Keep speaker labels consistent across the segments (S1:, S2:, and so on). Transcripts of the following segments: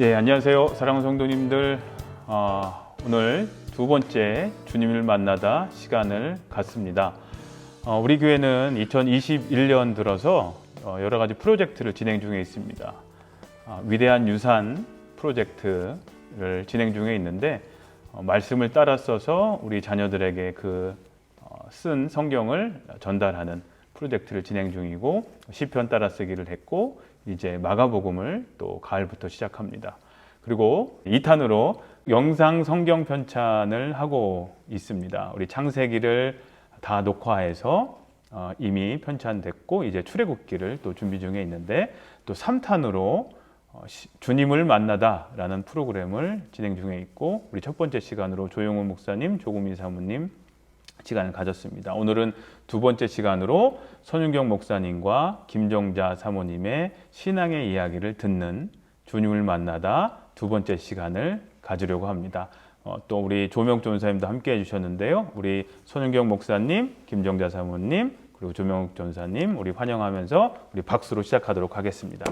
S1: 예, 안녕하세요. 사랑하는 성도님들. 오늘 두 번째 주님을 만나다 시간을 갖습니다. 우리 교회는 2021년 들어서 여러 가지 프로젝트를 진행 중에 있습니다. 위대한 유산 프로젝트를 진행 중에 있는데 말씀을 따라 써서 우리 자녀들에게 쓴 성경을 전달하는 프로젝트를 진행 중이고, 시편 따라 쓰기를 했고, 이제 마가복음을 또 가을부터 시작합니다. 그리고 2탄으로 영상 성경 편찬을 하고 있습니다. 우리 창세기를 다 녹화해서 이미 편찬됐고, 이제 출애굽기를 또 준비 중에 있는데, 또 3탄으로 주님을 만나다 라는 프로그램을 진행 중에 있고, 우리 첫 번째 시간으로 조용훈 목사님, 조구미 사모님 시간을 가졌습니다. 오늘은 두 번째 시간으로 손윤경 목사님과 김정자 사모님의 신앙의 이야기를 듣는 주님을 만나다 두 번째 시간을 가지려고 합니다. 또 우리 조명욱 전사님도 함께 해주셨는데요. 우리 손윤경 목사님, 김정자 사모님, 그리고 조명욱 전사님 우리 환영하면서 우리 박수로 시작하도록 하겠습니다.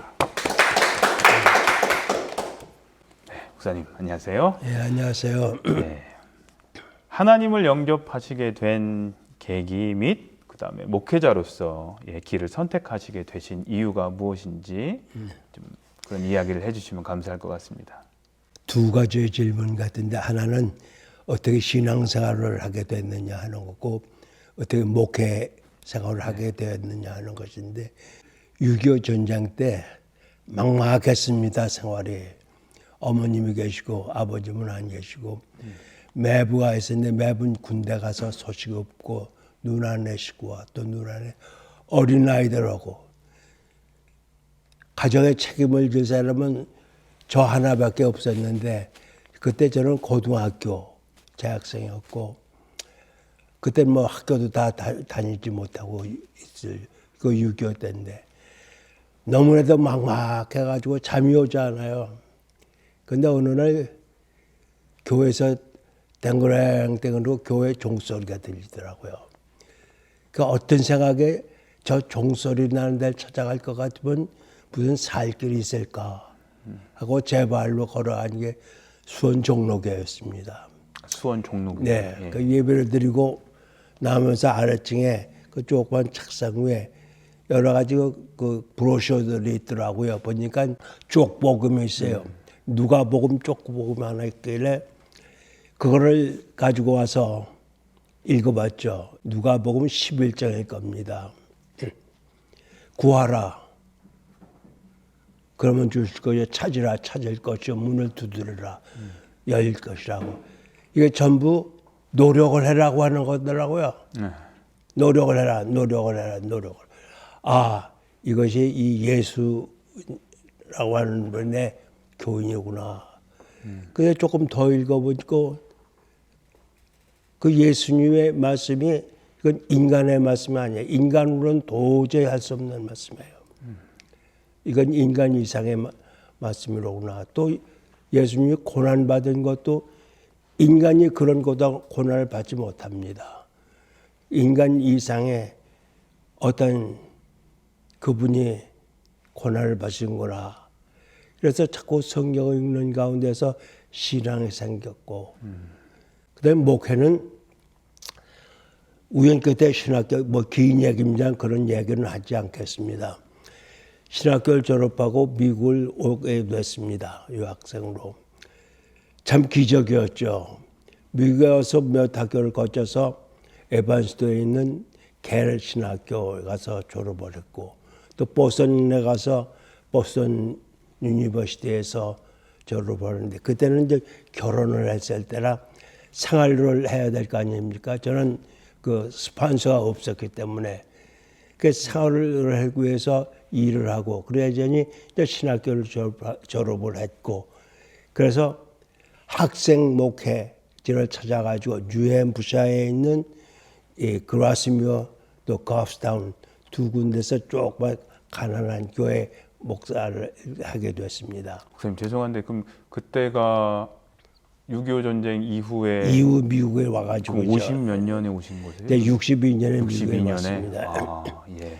S1: 네, 목사님 안녕하세요.
S2: 네, 안녕하세요.
S1: 네. 하나님을 영접하시게 된 계기 및 그다음에 목회자로서 길을 선택하시게 되신 이유가 무엇인지 좀 그런 이야기를 해주시면 감사할 것 같습니다.
S2: 두 가지의 질문 같은데, 하나는 어떻게 신앙생활을 하게 됐느냐 하는 거고, 어떻게 목회 생활을 하게 되었느냐 하는 것인데, 6.25 전쟁 때 막막했습니다. 생활이. 어머님이 계시고 아버님은 안 계시고 매부가 있었는데, 매부는 군대 가서 소식 없고, 누나네 식구와 또 누나네 어린아이들하고 가정의 책임을 질 사람은 저 하나밖에 없었는데, 그때 저는 고등학교 재학생이었고, 그때 뭐 학교도 다 다니지 못하고 있을 그 6.25 때인데, 너무나도 막막해가지고 잠이 오지 않아요. 근데 어느 날 교회에서 땡그랭땡그로 교회 종소리가 들리더라고요. 그 어떤 생각에 저 종소리 나는 데를 찾아갈 것 같으면 무슨 살 길이 있을까 하고 제 발로 걸어간 게 수원 종로교였습니다.
S1: 수원 종로교.
S2: 네,
S1: 예.
S2: 그 예배를 드리고 나오면서 아래층에 그 조그만 책상 위에 여러 가지 그 브로셔들이 있더라고요. 보니까 쪽복음이 있어요. 누가복음 쪽복음 하나 있길래 그거를 가지고 와서 읽어봤죠. 누가복음 11장일 겁니다. 구하라. 그러면 주실 것이요. 찾으라. 찾을 것이요. 문을 두드려라. 열릴 것이라고. 이게 전부 노력을 해라고 하는 거더라고요. 노력을 해라. 노력을 해라. 노력을. 이것이 이 예수라고 하는 분의 교인이구나. 그래서 조금 더 읽어보고, 그 예수님의 말씀이 이건 인간의 말씀이 아니에요. 인간으로는 도저히 할 수 없는 말씀이에요. 이건 인간 이상의 말씀이로구나. 또 예수님이 고난받은 것도 인간이 그런 고난을 받지 못합니다. 인간 이상의 어떤 그분이 고난을 받으신구나. 그래서 자꾸 성경을 읽는 가운데서 신앙이 생겼고, 그다음에 목회는 우연 끝에 신학교 긴 얘기입니다. 그런 얘기는 하지 않겠습니다. 신학교를 졸업하고 미국을 오게 됐습니다. 유학생으로. 참 기적이었죠. 미국에 와서 몇 학교를 거쳐서 에반스도에 있는 겔 신학교에 가서 졸업을 했고, 또 보스턴에 가서 보스턴 유니버시티에서 졸업을 했는데, 그때는 이제 결혼을 했을 때라 생활을 해야 될 거 아닙니까? 저는 그 스폰서가 없었기 때문에 그 생활을 하기 위해서 일을 하고, 그래야지 신학교를 졸업을 했고, 그래서 학생 목회지를 찾아가지고 UM부샤에 있는 이 그라스미어 또 거프스타운 두 군데서 조금 가난한 교회 목사를 하게 됐습니다.
S1: 목사님 죄송한데 그럼 그때가 6.25 전쟁 이후
S2: 미국에 와가지고
S1: 50몇 년에 오신 거세요?
S2: 네, 62년에 미국에 왔습니다.
S1: 예.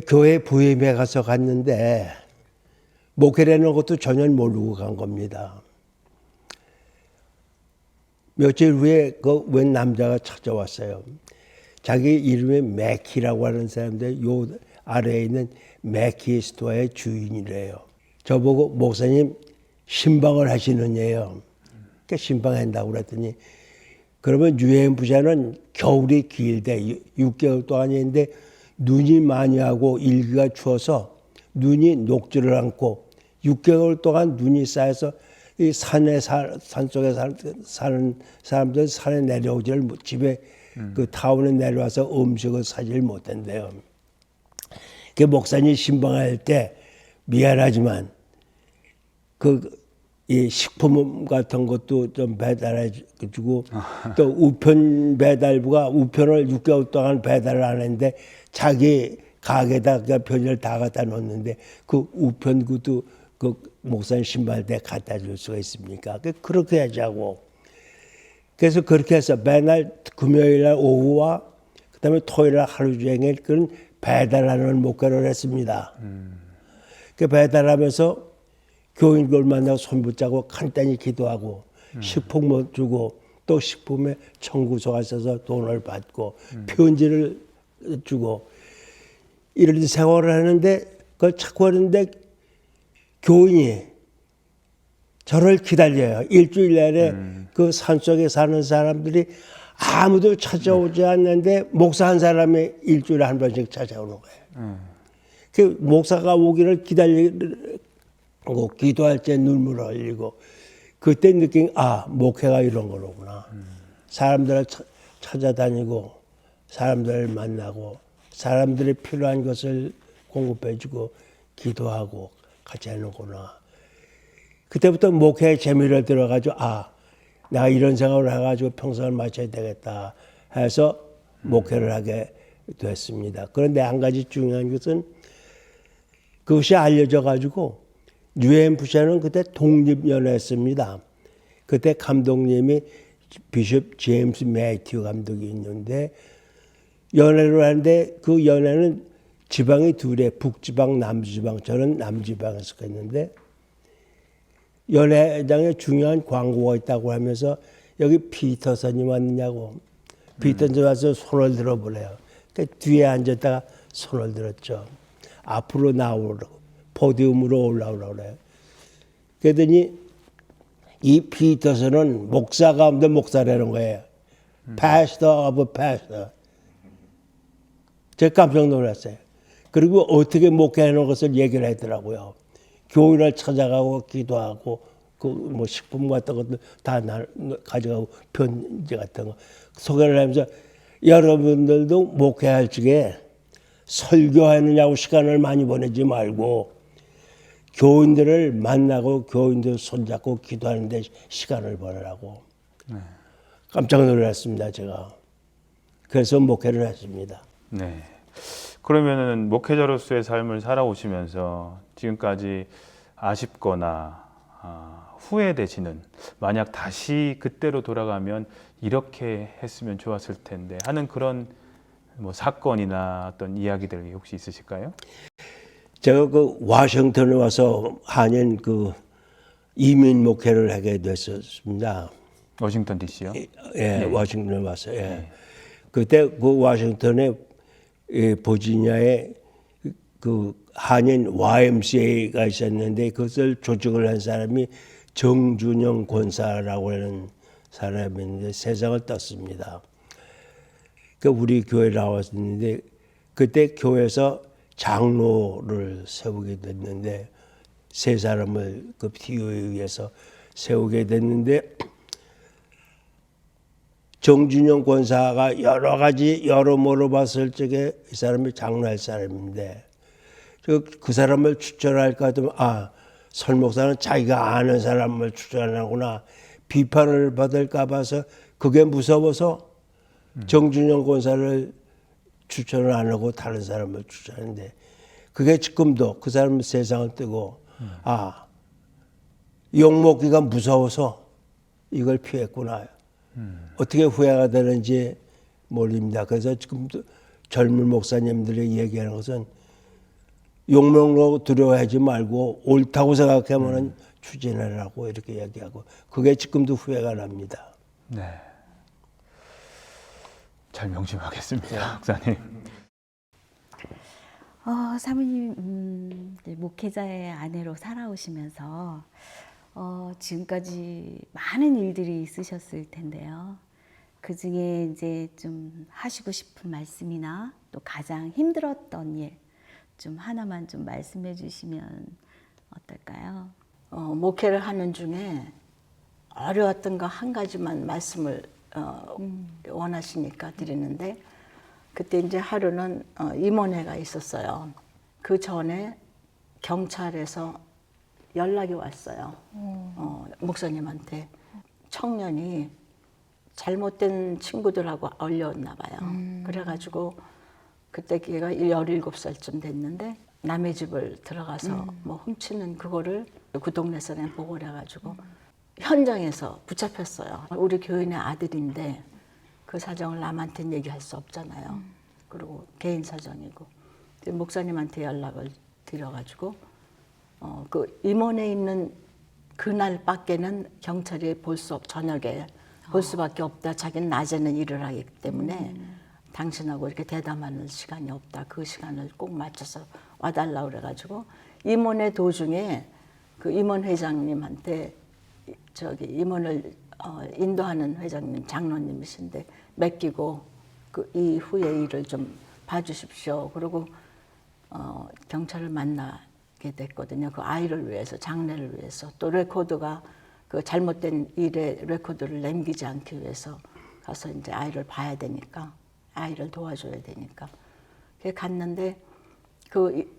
S2: 교회 부임에 가서 갔는데 목회라는 것도 전혀 모르고 간 겁니다. 며칠 후에 그 웬 남자가 찾아왔어요. 자기 이름이 맥키라고 하는 사람인데 요 아래에 있는 맥키 스토어의 주인이래요. 저보고 목사님 신방을 하시느냐요. 그러니까 신방한다고 그랬더니 그러면 유엔 부자는 겨울이 길대 6개월 동안인데 눈이 많이 하고 일기가 추워서 눈이 녹지를 않고 6개월 동안 눈이 쌓여서 이 산속에 사는 사람들 산에 내려오지를 집에 그 타운에 내려와서 음식을 사지를 못한대요. 그 목사님 신방할 때 미안하지만 이 식품 같은 것도 좀 배달해 주고 또 우편 배달부가 우편을 6개월 동안 배달을 안 했는데 자기 가게에다 편지를 다 갖다 놓는데 그 우편구도 그 목사님 신방할 때 갖다 줄 수가 있습니까? 그렇게 하자고. 그래서 그렇게 해서 매날 금요일 날 오후와 그다음에 토요일 날 하루 종일 그런 배달하는 목회를 했습니다. 그 배달하면서 교인들 만나고 손 붙잡고 간단히 기도하고 식품 뭐 주고 또 식품에 청구서가 있어서 돈을 받고 편지를 주고 이런 생활을 하는데 그걸 찾고 하는데 교인이 저를 기다려요. 일주일 내내 그 산속에 사는 사람들이 아무도 찾아오지 않는데 목사 한 사람이 일주일에 한 번씩 찾아오는 거예요. 그 목사가 오기를 기다리고 기도할 때 눈물을 흘리고 그때 느낀 목회가 이런 거로구나. 사람들을 찾아다니고 사람들을 만나고 사람들이 필요한 것을 공급해주고 기도하고 같이 하는구나. 그때부터 목회에 재미를 들어가지고 내가 이런 생각을 해가지고 평생을 마쳐야 되겠다 해서 목회를 하게 됐습니다. 그런데 한 가지 중요한 것은 그것이 알려져 가지고 UMFC는 그때 독립연회했습니다. 그때 감독님이 비숍 제임스 매튜 감독이 있는데 연회를 하는데 그 연회는 지방이 둘이에요. 북지방, 남지방. 저는 남지방에서 했는데 연회장에 중요한 광고가 있다고 하면서 여기 피터슨이 왔느냐고. 피터슨이 와서 손을 들어보래요. 그러니까 뒤에 앉았다가 손을 들었죠. 앞으로 나오라고. 포디움으로 올라오라고 그래요. 그러더니 이 피터슨은 목사 가운데 목사라는 거예요. Pastor of a pastor. 제가 깜짝 놀랐어요. 그리고 어떻게 목회하는 것을 얘기를 하더라고요. 교인을 찾아가고 기도하고 그 뭐 식품 같은 것도 다 가져가고 편지 같은 거 소개를 하면서 여러분들도 목회할 적에 설교하느냐고 시간을 많이 보내지 말고 교인들을 만나고 교인들 손잡고 기도하는 데 시간을 보내라고. 깜짝 놀랐습니다, 제가. 그래서 목회를 했습니다.
S1: 네. 그러면은 목회자로서의 삶을 살아오시면서 지금까지 아쉽거나 후회되시는 만약 다시 그때로 돌아가면 이렇게 했으면 좋았을 텐데 하는 그런 뭐 사건이나 어떤 이야기들이 혹시 있으실까요?
S2: 제가 그 워싱턴에 와서 한년 그 이민 목회를 하게 됐었습니다.
S1: 워싱턴 DC요?
S2: 예, 워싱턴에 와서. 예. 그때 그 워싱턴에 버지니아에 그 한인 YMCA가 있었는데 그것을 조직을 한 사람이 정준영 권사라고 하는 사람인데 세상을 떴습니다. 그 우리 교회 나왔었는데 그때 교회에서 장로를 세우게 됐는데 세 사람을 그 TO에 의해서 세우게 됐는데 정준영 권사가 여러 가지 여러모로 봤을 적에 이 사람이 장로할 사람인데 그 사람을 추천할까 하면 설 목사는 자기가 아는 사람을 추천하구나 비판을 받을까 봐서 그게 무서워서 정준영 권사를 추천을 안 하고 다른 사람을 추천하는데 그게 지금도 그 사람은 세상을 뜨고 욕먹기가 무서워서 이걸 피했구나. 어떻게 후회가 되는지 모릅니다. 그래서 지금도 젊은 목사님들이 얘기하는 것은 욕먹으로 두려워하지 말고 옳다고 생각하면은 추진하라고 이렇게 얘기하고 그게 지금도 후회가 납니다.
S1: 네. 잘 명심하겠습니다, 목사님.
S3: 사모님 이제 목회자의 아내로 살아오시면서 지금까지 많은 일들이 있으셨을 텐데요. 그 중에 이제 좀 하시고 싶은 말씀이나 또 가장 힘들었던 일 좀 하나만 좀 말씀해 주시면 어떨까요?
S4: 목회를 하는 중에 어려웠던 거 한 가지만 말씀을 원하시니까 드리는데 그때 이제 하루는 임원회가 있었어요. 그 전에 경찰에서 연락이 왔어요. 목사님한테 청년이 잘못된 친구들하고 얼려왔나 봐요. 그래가지고 그때 걔가 17살쯤 됐는데 남의 집을 들어가서 뭐 훔치는 그거를 그 동네 사람이 보고를 해가지고 현장에서 붙잡혔어요. 우리 교인의 아들인데 그 사정을 남한테는 얘기할 수 없잖아요. 그리고 개인 사정이고 목사님한테 연락을 드려가지고 그 임원에 있는 그날밖에는 경찰이 저녁에 볼 수밖에 없다. 자기는 낮에는 일을 하기 때문에 당신하고 이렇게 대담하는 시간이 없다. 그 시간을 꼭 맞춰서 와달라고 그래가지고 임원의 도중에 그 임원 회장님한테 저기 임원을 인도하는 회장님 장로님이신데 맡기고 그 이후의 일을 좀 봐주십시오. 그리고 경찰을 만나게 됐거든요. 그 아이를 위해서 장례를 위해서 또 레코드가 그 잘못된 일의 레코드를 남기지 않기 위해서 가서 이제 아이를 봐야 되니까 아이를 도와줘야 되니까 갔는데 그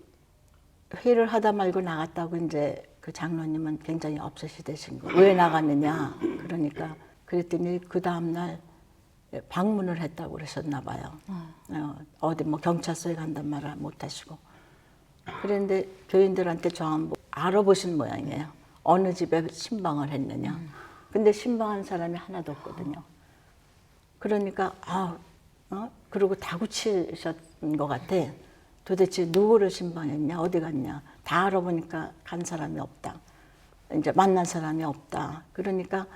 S4: 회의를 하다 말고 나갔다고 이제 그 장로님은 굉장히 업셋이 되신 거예요. 왜 나갔느냐 그러니까 그랬더니 그 다음날 방문을 했다고 그러셨나 봐요. 어디 뭐 경찰서에 간단 말을 못 하시고 그런데 교인들한테 전부 알아보신 모양이에요. 어느 집에 신방을 했느냐. 근데 신방한 사람이 하나도 없거든요. 그러니까 그리고 다구치셨던 것 같아. 도대체 누구를 신방했냐, 어디 갔냐. 다 알아보니까 간 사람이 없다. 이제 만난 사람이 없다. 그러니까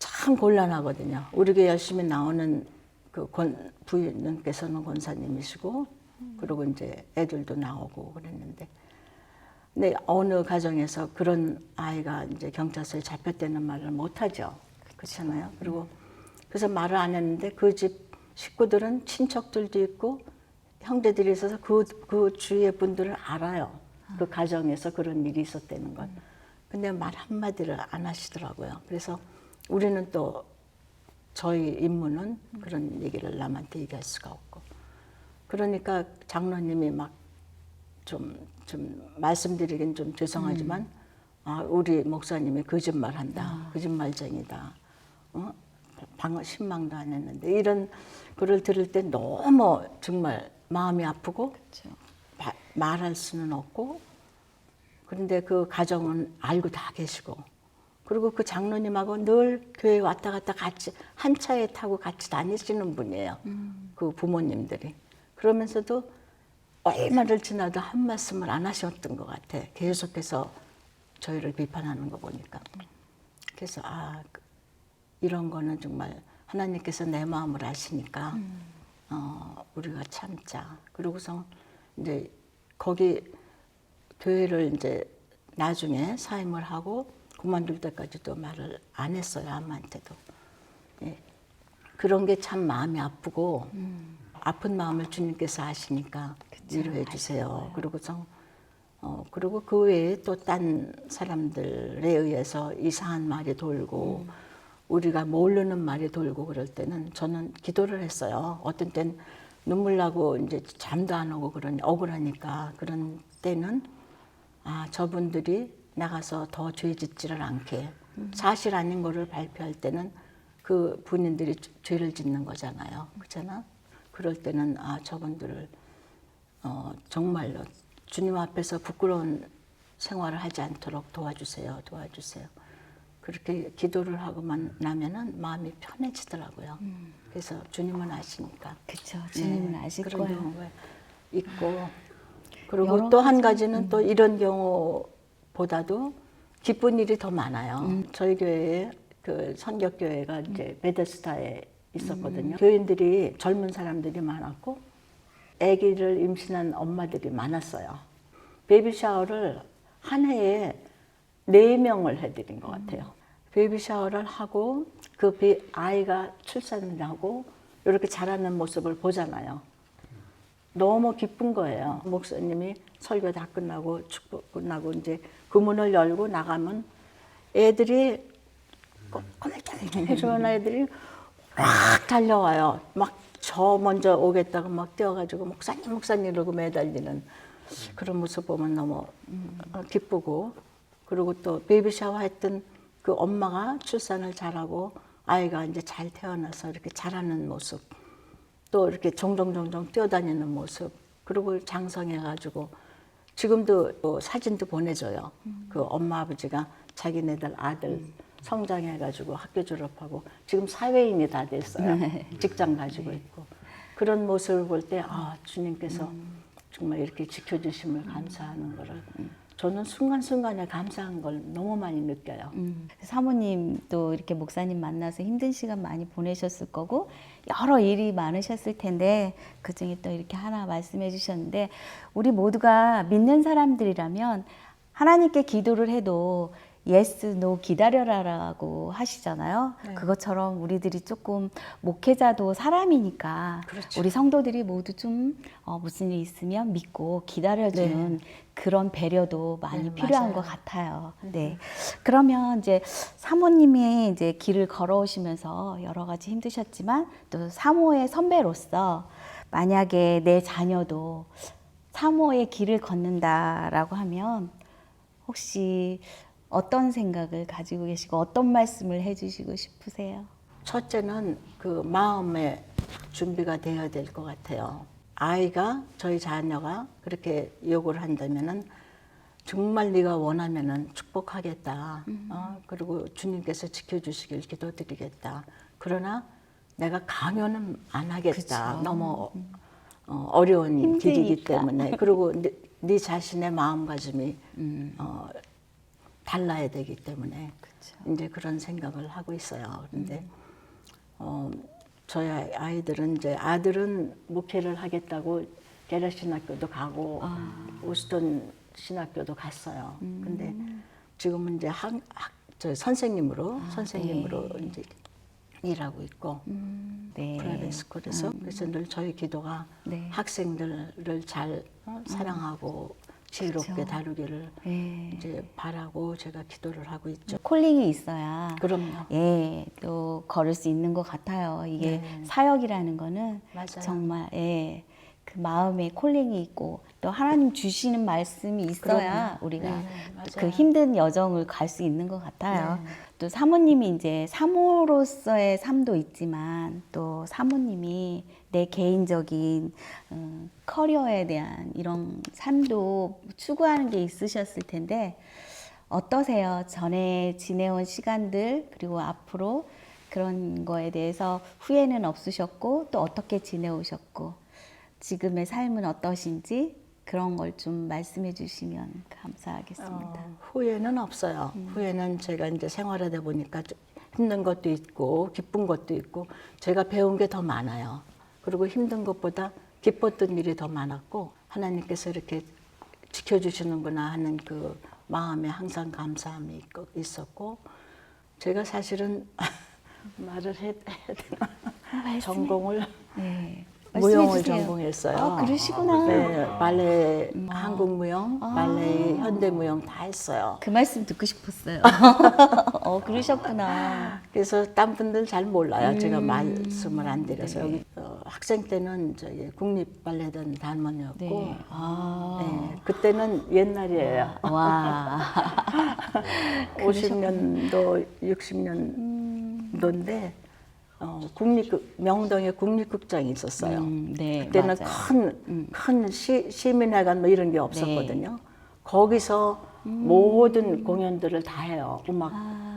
S4: 참 곤란하거든요. 우리 교회 열심히 나오는 그 부인께서는 권사님이시고, 그리고 이제 애들도 나오고 그랬는데, 근데 어느 가정에서 그런 아이가 이제 경찰서에 잡혔다는 말을 못 하죠. 그렇잖아요. 그리고 그래서 말을 안 했는데 그 집 식구들은 친척들도 있고 형제들이 있어서 그 주위의 분들은 알아요. 그 가정에서 그런 일이 있었다는 건. 근데 말 한마디를 안 하시더라고요. 그래서 우리는 또 저희 임무는 그런 얘기를 남한테 얘기할 수가 없고. 그러니까 장로님이 막 좀 말씀드리긴 좀 죄송하지만 우리 목사님이 거짓말한다. 거짓말쟁이다. 신망도 안 했는데 이런 글을 들을 때 너무 정말 마음이 아프고 그렇죠. 말할 수는 없고 그런데 그 가정은 알고 다 계시고 그리고 그 장로님하고 늘 교회 왔다 갔다 같이 한 차에 타고 같이 다니시는 분이에요. 그 부모님들이. 그러면서도 얼마를 지나도 한 말씀을 안 하셨던 것 같아. 계속해서 저희를 비판하는 거 보니까. 그래서 이런 거는 정말 하나님께서 내 마음을 아시니까 우리가 참자. 그러고서 이제 거기 교회를 이제 나중에 사임을 하고 그만둘 때까지도 말을 안 했어요. 아무한테도. 예. 그런 게 참 마음이 아프고 아픈 마음을 주님께서 아시니까 위로해 주세요. 그러고서 그리고 그 외에 또 딴 사람들에 의해서 이상한 말이 돌고 우리가 모르는 말이 돌고 그럴 때는 저는 기도를 했어요. 어떤 때는 눈물 나고 이제 잠도 안 오고 억울하니까 그런 때는 저분들이 나가서 더 죄 짓지를 않게 사실 아닌 거를 발표할 때는 그 본인들이 죄를 짓는 거잖아요. 그렇잖아? 그럴 때는 저분들을 정말로 주님 앞에서 부끄러운 생활을 하지 않도록 도와주세요. 그렇게 기도를 하고만 나면은 마음이 편해지더라고요. 그래서 주님은 아시니까.
S3: 그렇죠. 주님은 아실
S4: 그런
S3: 거예요.
S4: 경우가 있고 그리고
S3: 여러
S4: 또 한
S3: 가지,
S4: 가지는 또 이런 경우보다도 기쁜 일이 더 많아요. 저희 교회에 그 선격교회가 이제 베데스다에 있었거든요. 교인들이 젊은 사람들이 많았고 아기를 임신한 엄마들이 많았어요. 베이비 샤워를 한 해에 4명을 해드린 것 같아요. 베이비 샤워를 하고 그 아이가 출산을 하고 이렇게 자라는 모습을 보잖아요. 너무 기쁜 거예요. 목사님이 설교 다 끝나고 축복 끝나고 이제 그 문을 열고 나가면 애들이 꼬물꼬물 해주는 애들이 막 달려와요. 막 저 먼저 오겠다고 막 뛰어가지고 목사님 이러고 매달리는 그런 모습 보면 너무 기쁘고, 그리고 또 베이비 샤워 했던 그 엄마가 출산을 잘하고 아이가 이제 잘 태어나서 이렇게 자라는 모습, 또 이렇게 종종 뛰어다니는 모습, 그리고 장성해가지고 지금도 뭐 사진도 보내줘요. 그 엄마 아버지가 자기네들 아들 성장해가지고 학교 졸업하고 지금 사회인이 다 됐어요. 직장 가지고 있고. 그런 모습을 볼 때 아, 주님께서 정말 이렇게 지켜주심을 감사하는 거를 저는 순간순간에 감사한 걸 너무 많이 느껴요.
S3: 사모님도 이렇게 목사님 만나서 힘든 시간 많이 보내셨을 거고 여러 일이 많으셨을 텐데 그중에 또 이렇게 하나 말씀해 주셨는데, 우리 모두가 믿는 사람들이라면 하나님께 기도를 해도 예스, 노 기다려라라고 하시잖아요.
S4: 네.
S3: 그것처럼 우리들이 조금 목회자도 사람이니까
S4: 그렇죠.
S3: 우리 성도들이 모두 좀 무슨 일 있으면 믿고 기다려주는 그런 배려도 많이
S4: 네,
S3: 필요한
S4: 맞아요.
S3: 것 같아요. 네. 그러면 이제 사모님이 이제 길을 걸어오시면서 여러 가지 힘드셨지만 또 사모의 선배로서 만약에 내 자녀도 사모의 길을 걷는다라고 하면 혹시 어떤 생각을 가지고 계시고 어떤 말씀을 해주시고 싶으세요?
S4: 첫째는 그 마음의 준비가 되어야 될 것 같아요. 아이가, 저희 자녀가 그렇게 요구를 한다면은 정말 네가 원하면은 축복하겠다. 그리고 주님께서 지켜주시길 기도드리겠다. 그러나 내가 강요는 안 하겠다.
S3: 그쵸.
S4: 너무 어려운 길이기
S3: 힘드니까.
S4: 때문에. 그리고 네 자신의 마음가짐이 달라야 되기 때문에 이제 그런 생각을 하고 있어요. 그런데 저희 아이들은 이제 아들은 목회를 하겠다고 게라 신학교도 가고 우스턴 신학교도 갔어요. 근데 지금은 이제 저 선생님으로 이제 일하고 있고
S3: 네.
S4: 프라이빗 스쿨에서. 그래서 늘 저희 기도가
S3: 네.
S4: 학생들을 잘 사랑하고 지혜롭게
S3: 그쵸.
S4: 다루기를
S3: 네.
S4: 이제 바라고 제가 기도를 하고 있죠.
S3: 콜링이 있어야
S4: 그럼요.
S3: 예, 또 걸을 수 있는 것 같아요. 이게
S4: 네.
S3: 사역이라는 거는
S4: 맞아요.
S3: 정말 그 마음에 콜링이 있고 또 하나님 주시는 말씀이 있어야
S4: 그럼요.
S3: 우리가
S4: 네, 맞아요.
S3: 그 힘든 여정을 갈 수 있는 것 같아요.
S4: 네.
S3: 또 사모님이 이제 사모로서의 삶도 있지만 또 사모님이 내 개인적인 커리어에 대한 이런 삶도 추구하는 게 있으셨을 텐데 어떠세요? 전에 지내온 시간들 그리고 앞으로 그런 거에 대해서 후회는 없으셨고 또 어떻게 지내오셨고 지금의 삶은 어떠신지 그런 걸 좀 말씀해 주시면 감사하겠습니다.
S4: 후회는 없어요. 후회는 제가 이제 생활하다 보니까 좀 힘든 것도 있고 기쁜 것도 있고 제가 배운 게 더 많아요. 그리고 힘든 것보다 기뻤던 일이 더 많았고 하나님께서 이렇게 지켜주시는구나 하는 그 마음에 항상 감사함이 있었고, 제가 사실은 말을 해야 되나? 전공을
S3: 네.
S4: 무용을
S3: 말씀해 주세요.
S4: 전공했어요.
S3: 아, 그러시구나.
S4: 네, 발레, 한국 무용, 발레, 현대 무용 다 했어요.
S3: 그 말씀 듣고 싶었어요. 그러셨구나.
S4: 그래서 딴 분들 잘 몰라요. 제가 말씀을 안 드려서.
S3: 네.
S4: 여기 학생 때는 저기 국립발레단 단원이었고,
S3: 네. 아.
S4: 네, 그때는 옛날이에요.
S3: 와.
S4: 50년도, 60년도인데 명동에 국립극장이 있었어요.
S3: 네,
S4: 그때는
S3: 맞아요.
S4: 큰 시민회관 뭐 이런 게 없었거든요. 거기서 모든 공연들을 다 해요. 음악,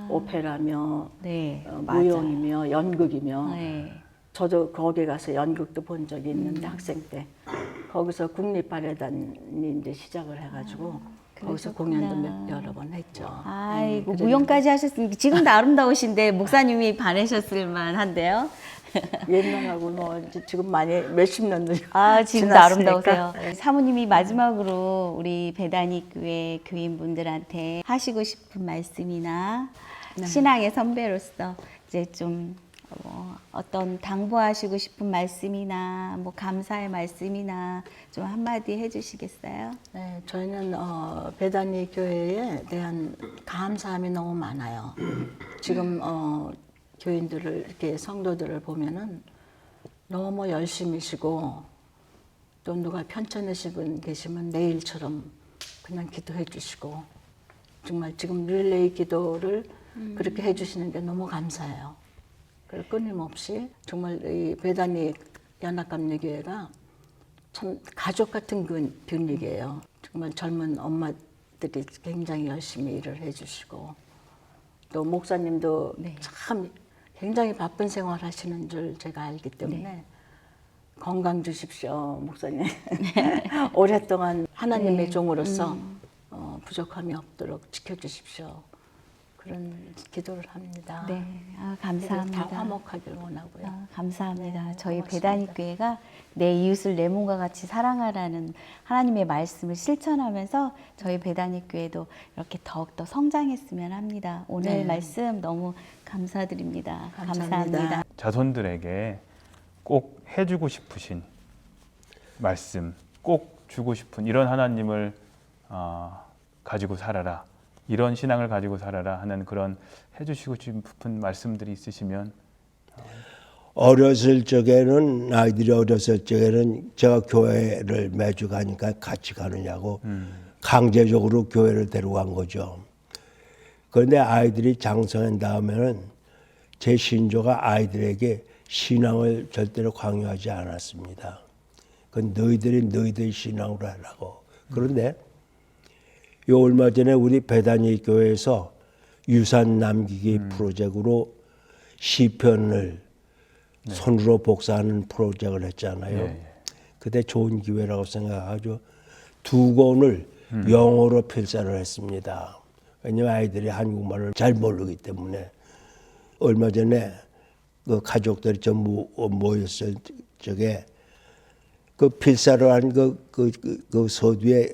S4: 오페라며,
S3: 네,
S4: 무용이며, 연극이며.
S3: 네.
S4: 저도 거기 가서 연극도 본 적이 있는데 학생 때 거기서 국립발레단이 이제 시작을 해가지고 거기서 공연도 여러 번 했죠.
S3: 아이고
S4: 그래서
S3: 무용까지 하셨으니까 지금도 아름다우신데 목사님이 반하셨을 만한데요.
S4: 옛날하고 뭐 이제 지금 많이 몇십 년도
S3: 지금도
S4: 지났으니까.
S3: 아름다우세요. 사모님이 마지막으로 우리 배다니 교회 교인분들한테 하시고 싶은 말씀이나 신앙의 선배로서 이제 좀 어떤 당부하시고 싶은 말씀이나 뭐 감사의 말씀이나 좀 한마디 해주시겠어요?
S4: 네, 저희는 배다니 교회에 대한 감사함이 너무 많아요. 지금 교인들을 이렇게 성도들을 보면은 너무 열심히시고 또 누가 편찮으신 분 계시면 내일처럼 그냥 기도해 주시고 정말 지금 릴레이 기도를 그렇게 해주시는 게 너무 감사해요. 그리고 끊임없이 정말 이 배다니 연합감리교회가 참 가족 같은 분위기예요. 정말 젊은 엄마들이 굉장히 열심히 일을 해주시고 또 목사님도 참 굉장히 바쁜 생활 하시는 줄 제가 알기 때문에 건강 주십시오, 목사님. 오랫동안 하나님의 종으로서 부족함이 없도록 지켜주십시오. 그런 기도를 합니다.
S3: 네, 감사합니다.
S4: 다 화목하기를 원하고요.
S3: 감사합니다. 저희
S4: 고맙습니다.
S3: 배다니 교회가 내 이웃을 내 몸과 같이 사랑하라는 하나님의 말씀을 실천하면서 저희 배다니 교회도 이렇게 더욱더 성장했으면 합니다. 오늘 말씀 너무 감사드립니다. 감사합니다.
S1: 자손들에게 꼭 해주고 싶으신 말씀, 꼭 주고 싶은 이런 하나님을 가지고 살아라, 이런 신앙을 가지고 살아라 하는 그런 해주시고 싶은 말씀들이 있으시면.
S2: 어렸을 적에는 아이들이 어렸을 적에는 제가 교회를 매주 가니까 같이 가느냐고 강제적으로 교회를 데려간 거죠. 그런데 아이들이 장성한 다음에는 제 신조가 아이들에게 신앙을 절대로 강요하지 않았습니다. 그건 너희들이 신앙으로 하라고. 그런데 요 얼마 전에 우리 배다니 교회에서 유산 남기기 프로젝트로 시편을 손으로 복사하는 프로젝트를 했잖아요. 그때 좋은 기회라고 생각하죠. 2권을 영어로 필사를 했습니다. 왜냐하면 아이들이 한국말을 잘 모르기 때문에. 얼마 전에 그 가족들이 좀 모였을 적에 그 필사를 한 그 서두에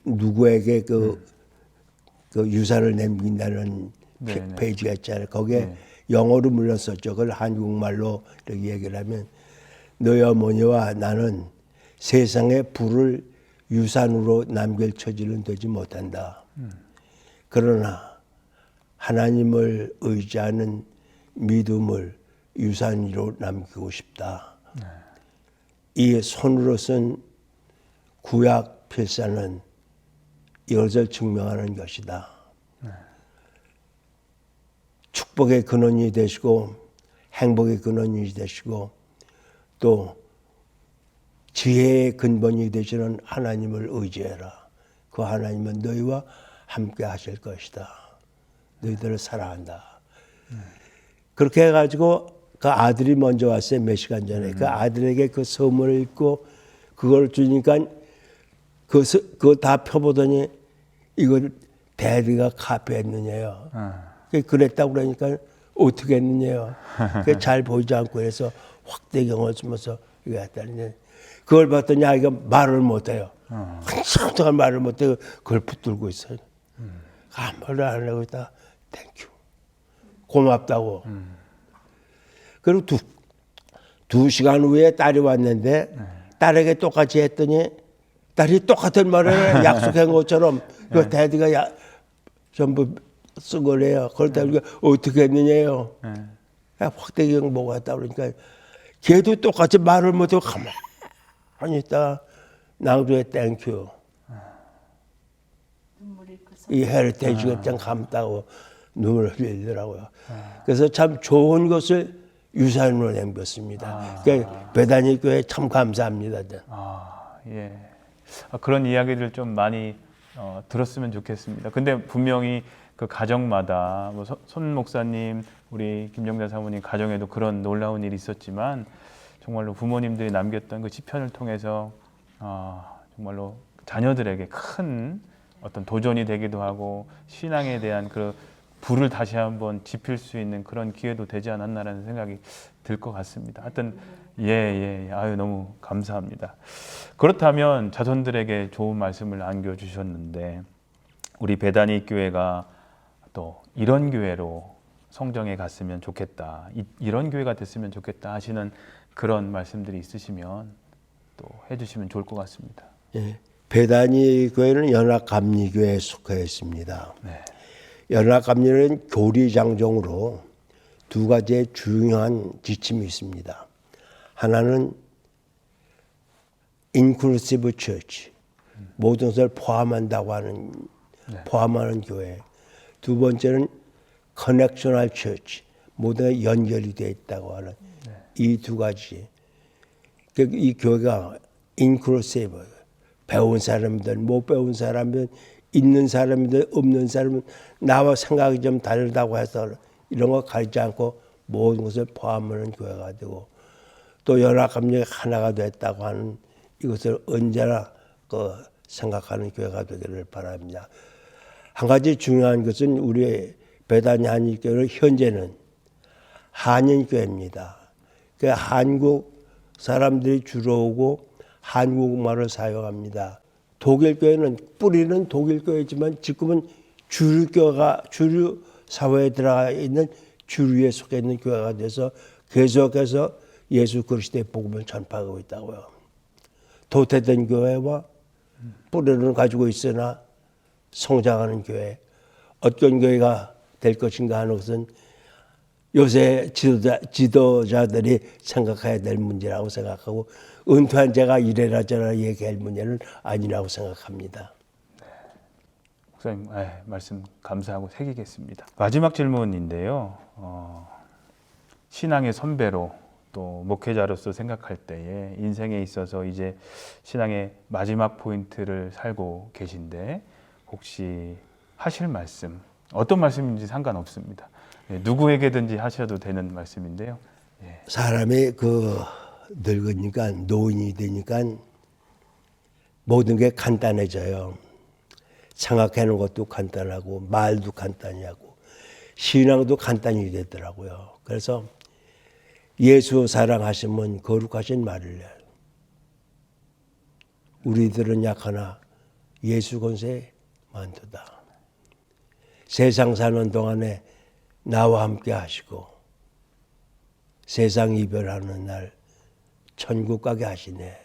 S2: 누구에게 그 유산을 남긴다는 페이지가 있잖아요. 거기에 영어로 물론 썼죠. 그걸 한국말로 이렇게 얘기를 하면 너희 어머니와 나는 세상의 부를 유산으로 남길 처지는 되지 못한다. 그러나 하나님을 의지하는 믿음을 유산으로 남기고 싶다. 이 손으로 쓴 구약 필사는 이것을 증명하는 것이다. 축복의 근원이 되시고 행복의 근원이 되시고 또 지혜의 근본이 되시는 하나님을 의지해라. 그 하나님은 너희와 함께 하실 것이다. 너희들을 사랑한다. 그렇게 해가지고 그 아들이 먼저 왔어요. 몇 시간 전에. 그 아들에게 그 서문을 읽고 그걸 주니까 그거 다 펴보더니 이걸 대리가 카피했느냐요. 그랬다고 그러니까 어떻게 했느냐요. 잘 보이지 않고 해서 확대경을 쓰면서 이거 했다는데 그걸 봤더니 아이가 말을 못해요. 한참 동안 말을 못해요. 그걸 붙들고 있어요. 아무 말을 안 하고 있다. 땡큐. 고맙다고. 그리고 두 시간 후에 딸이 왔는데 딸에게 똑같이 했더니 딸이 똑같은 말을 약속한 것처럼 그 대디가 전부 쓴 거래요. 그러다 우리가 어떻게 했느냐요. 확대경 보고 했다 그러니까 걔도 똑같이 말을 못하고 가만히 있다가 낭조에 땡큐. 이 헤리테이지가 참 감다고 눈물을 흘리더라고요. 그래서 참 좋은 것을 유산으로 남겼습니다. 그러니까 배다니 교회 참 감사합니다.
S1: 예. 그런 이야기를 좀 많이 들었으면 좋겠습니다. 근데 분명히 그 가정마다 뭐 손 목사님, 우리 김정자 사모님 가정에도 그런 놀라운 일이 있었지만 정말로 부모님들이 남겼던 그 시편을 통해서 정말로 자녀들에게 큰 어떤 도전이 되기도 하고 신앙에 대한 그 불을 다시 한번 지필 수 있는 그런 기회도 되지 않았나라는 생각이 들 것 같습니다. 하여튼 아유 너무 감사합니다. 그렇다면 자손들에게 좋은 말씀을 안겨주셨는데 우리 베다니 교회가 또 이런 교회로 성정에 갔으면 좋겠다, 이런 교회가 됐으면 좋겠다 하시는 그런 말씀들이 있으시면 또 해주시면 좋을 것 같습니다.
S2: 예, 베다니 교회는 연합감리교회에 속해 있습니다.
S1: 네.
S2: 연합감리는 교리장정으로 두 가지의 중요한 지침이 있습니다. 하나는 inclusive church, 모든 것을 포함한다고 하는 포함하는 교회. 두 번째는 connectional church, 모든 게 연결이 되어 있다고 하는 이 두 가지. 이 교회가 inclusive, 배운 사람들, 못 배운 사람들, 있는 사람들, 없는 사람은 나와 생각이 좀 다르다고 해서 이런 거 가리지 않고 모든 것을 포함하는 교회가 되고 또 연합감리가 하나가 됐다고 하는 이것을 언제나 생각하는 교회가 되기를 바랍니다. 한 가지 중요한 것은 우리 베다니 한인교회는 현재는 한인교회입니다. 그 한국 사람들이 주로 오고 한국말을 사용합니다. 독일교회는 뿌리는 독일교회지만 지금은 주류 사회에 들어가 있는 주류에 속해 있는 교회가 돼서 계속해서 예수 그리스도의 복음을 전파하고 있다고요. 도태된 교회와 뿌리를 가지고 있으나 성장하는 교회, 어떤 교회가 될 것인가 하는 것은 요새 지도자들이 생각해야 될 문제라고 생각하고 은퇴한 제가 이래라 저래라 얘기할 문제는 아니라고 생각합니다.
S1: 목사님 말씀 감사하고 새기겠습니다. 마지막 질문인데요. 신앙의 선배로 또 목회자로서 생각할 때에 인생에 있어서 이제 신앙의 마지막 포인트를 살고 계신데 혹시 하실 말씀, 어떤 말씀인지 상관없습니다. 누구에게든지 하셔도 되는 말씀인데요.
S2: 사람이 늙으니까 노인이 되니까 모든 게 간단해져요. 생각하는 것도 간단하고 말도 간단히 하고 신앙도 간단히 되더라고요. 그래서 예수 사랑하시면 거룩하신 말을 해요. 우리들은 약하나 예수 권세 많도다. 세상 사는 동안에 나와 함께 하시고 세상 이별하는 날 천국 가게 하시네.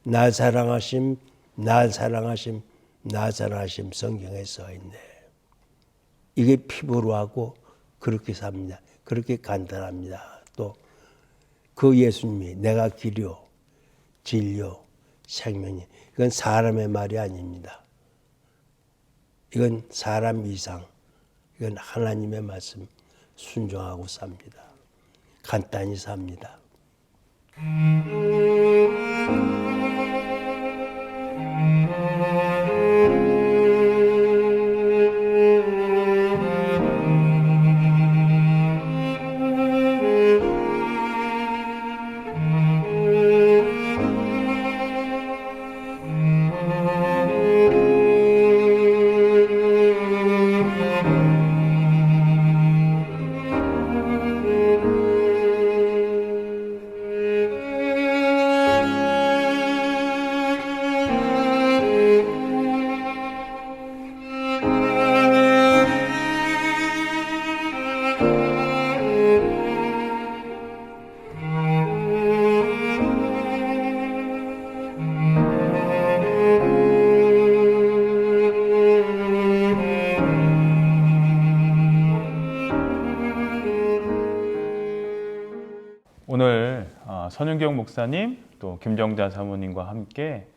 S2: 날 사랑하심, 날 사랑하심, 날 사랑하심 성경에 써있네. 이게 피부로 하고 그렇게 삽니다. 그렇게 간단합니다. 또 그 예수님이 내가 길이요, 진리요, 생명이 이건 사람의 말이 아닙니다. 이건 사람 이상, 이건 하나님의 말씀 순종하고 삽니다. 간단히 삽니다.
S1: 오늘 선윤경 목사님 또 김정자 사모님과 함께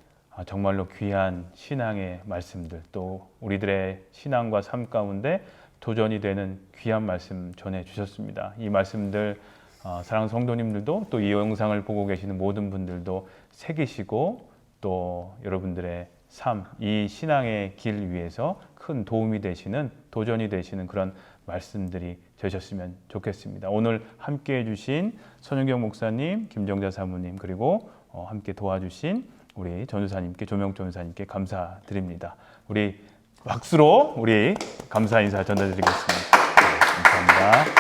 S1: 정말로 귀한 신앙의 말씀들 또 우리들의 신앙과 삶 가운데 도전이 되는 귀한 말씀 전해주셨습니다. 이 말씀들 사랑하는 성도님들도 또 이 영상을 보고 계시는 모든 분들도 새기시고 또 여러분들의 삶, 이 신앙의 길 위해서 큰 도움이 되시는 도전이 되시는 그런 말씀들이 되셨으면 좋겠습니다. 오늘 함께해 주신 선윤경 목사님, 김정자 사모님 그리고 함께 도와주신 우리 전도사님께, 조명 전도사님께 감사드립니다. 우리 박수로 우리 감사 인사 전달드리겠습니다. 네, 감사합니다.